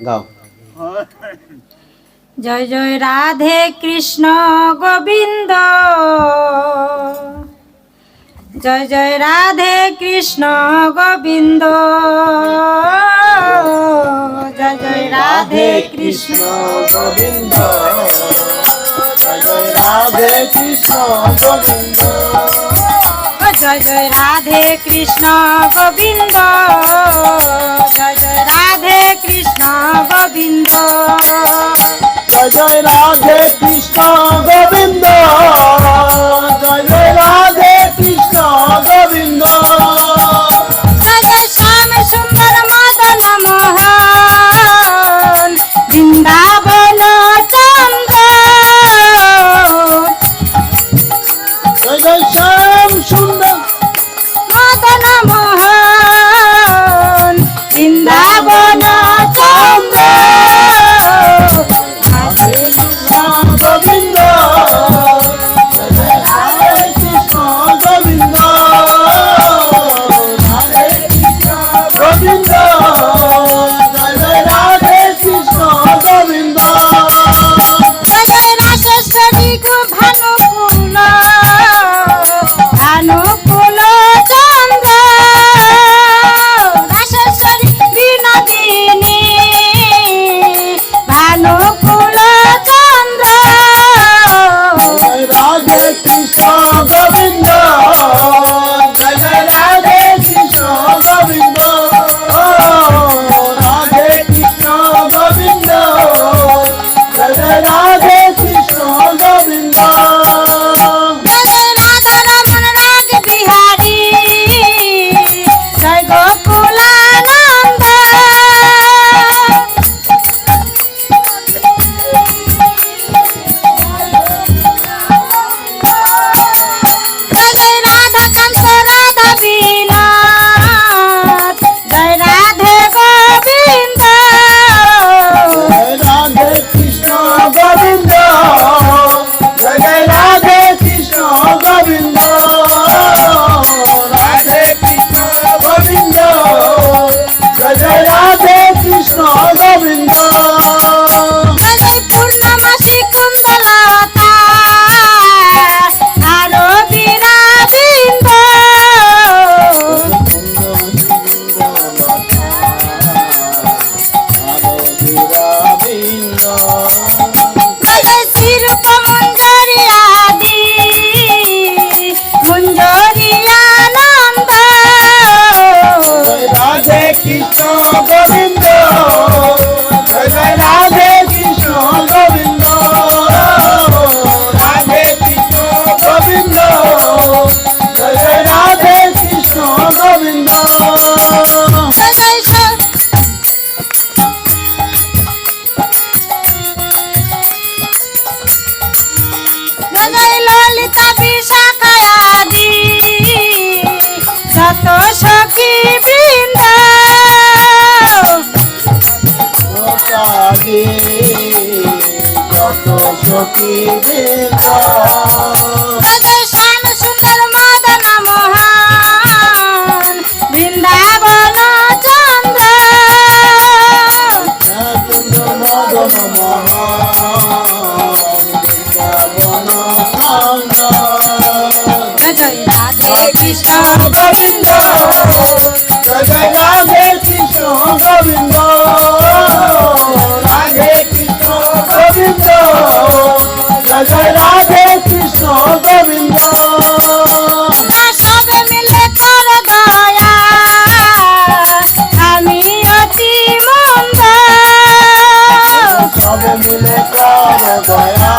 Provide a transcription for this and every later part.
গাও। জয় জয় রাধে কৃষ্ণ গোবিন্দ, জয় জয় রাধে কৃষ্ণ গোবিন্দ, জয় জয় রাধে কৃষ্ণ গোবিন্দ, জয় জয় রাধে কৃষ্ণ গোবিন্দ, জয় জয় রাধে কৃষ্ণ গোবিন্দ, জয় জয় রাধে কৃষ্ণ গোবিন্দ, জয় জয় রাধে কৃষ্ণ গোবিন্দ, জয় জয় রাধে কৃষ্ণ গোবিন্দ, জয় জয় শ্যাম সুন্দর মদন মোহন বৃন্দাবন চন্দ্র, জয় জয় শ্যাম সুন্দর মদন মোহন বৃন্দাবন চন্দ্র, গোবিন্দ, জয় জয় রাধে কৃষ্ণ গোবিন্দ, রাধে কৃষ্ণ গোবিন্দ, জয় জয় রাধে কৃষ্ণ গোবিন্দ, জয় জয় রাসেশ্বরী ভানুকুল, ভানুকুল চন্দ্র, রাসেশ্বরী বিনোদিনী ভানুকুল চন্দ্র, জয় রাধে কৃষ্ণ গোবিন্দ, জয় জয় রাধে কৃষ্ণ গোবিন্দ, রাধে কৃষ্ণ গোবিন্দ, জয় জয় রাধে কৃষ্ণ গোবিন্দ, জয় জয় রাধা রমন রাগ বিহারী, জয় গোকুলানন্দ, জয় জয় রাধা কান্ত রাধা বিনোদ, জয় রাধে গোবিন্দ, জয় রাধে কৃষ্ণ গোবিন্দ, জয় জয় রাধে কৃষ্ণ গোবিন্দ, রাধে কৃষ্ণ গোবিন্দ, জয় জয় রাধে কৃষ্ণ গোবিন্দ, জয় জয় পূর্ণমাসী কুন্দলতা আরো বীরাবিন্দ, জয় জয় শ্রীরূপ মঞ্জরি আদি মঞ্জরিয়ানন্দ, জয় রাধে কৃষ্ণ গোবিন্দ, জয় জয় রাধে কৃষ্ণ গোবিন্দ, রাধে কৃষ্ণ গোবিন্দ, জয় জয় রাধে কৃষ্ণ গোবিন্দ, জয় জয় জয় জয় ললিতা বিশাখায়াদি যত সখী বৃন্দ, কাজে যত সখী বৃন্দ, জয় জয় শ্যাম সুন্দর মদন মোহন বৃন্দাবন চন্দ্র, সুন্দর মদন মোহন বৃন্দাবন চন্দ্র, জয় জয় রাধে কৃষ্ণ গোবিন্দ, জয় জয় রাধে কৃষ্ণ গোবিন্দ, রাধে কৃষ্ণ গোবিন্দ, জয় জয় রাধে কৃষ্ণ গোবিন্দ, না সবে মিলে কর দয়া আমি অতি মন্দ, সবে মিলে কর দয়া,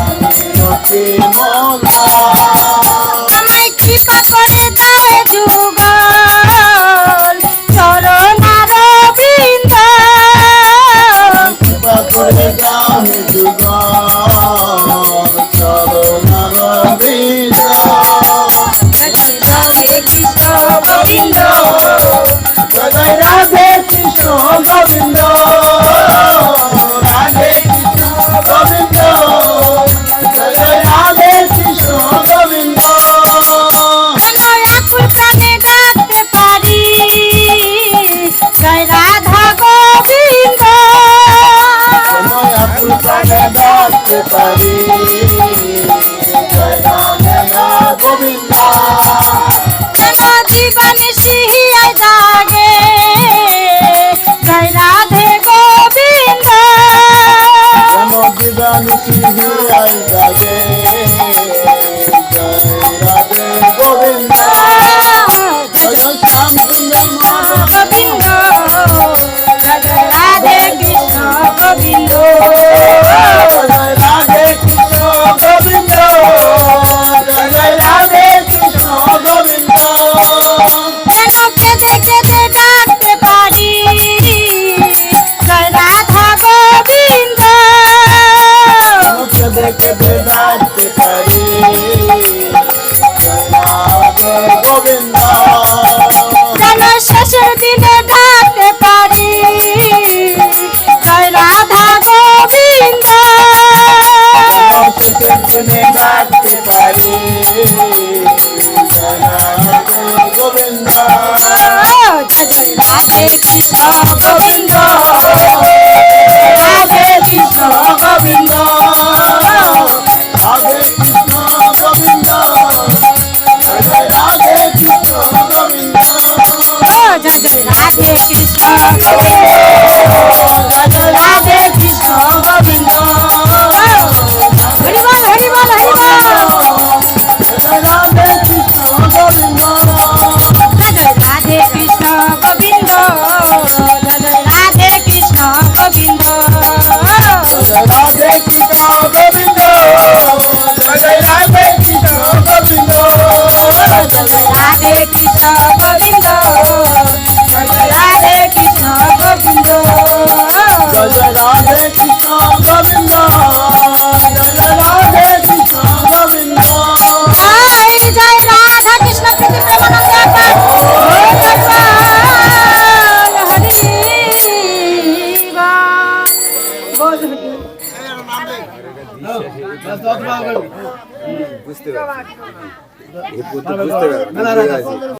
আমি অতি মন্দ, আমায় কৃপা করে দাও রাধা গোবিন্দ তোমায় আকুল প্রাণে ডাকতে পারি জয় রাধে গোবিন্দ যেন দিবানিশি হিয়ায় জাগে জয় রাধে গোবিন্দ যেন দিবানিশি হিয়ায় জাগে জয় রাধে গোবিন্দ জয় জয় শ্যাম সুন্দর মাধব গোবিন্দ জয় জয় রাধে কৃষ্ণ গোবিন্দ জয় রাধে কৃষ্ণ গোবিন্দ জয় জয় রাধে কৃষ্ণ গোবিন্দ যেন কেঁদে কেঁদে ডাকতে পারি জয় রাধা গোবিন্দ কেঁদে কেঁদে ডাকতে পারি জয় রাধে গোবিন্দ যেন শেষের দিনে ডাকতে পারি জয় রাধা গোবিন্দ শেষের দিনে ডাকতে পারি জয় রাধে গোবিন্দ জয় জয় রাধে কৃষ্ণ গোবিন্দ রাধে কৃষ্ণ গোবিন্দ রাধে কৃষ্ণ গোবিন্দ জয় জয় রাধে কৃষ্ণ গোবিন্দ জয় জয় রাধে কৃষ্ণ গোবিন্দ জয় জয় রাধে কৃষ্ণ গোবিন্দ হরি বল হরি বল হরি বল জয় রাধে কৃষ্ণ গোবিন্দ জয় জয় রাধে কৃষ্ণ গোবিন্দ জয় জয় রাধে কৃষ্ণ গোবিন্দ জয় রাধে কৃষ্ণ গোবিন্দ জয় জয় রাধে কৃষ্ণ গোবিন্দ জয় জয় রাধে কৃষ্ণ গোবিন্দ জয় জয় রাধে কৃষ্ণ গোবিন্দ জয় জয় রাধে কৃষ্ণ গোবিন্দ জয় জয় রাধে কৃষ্ণ গোবিন্দ জয় জয় রাধা কৃষ্ণ প্রীতি প্রেমানন্দ আকার বল হরি বল বুঝতে পারছি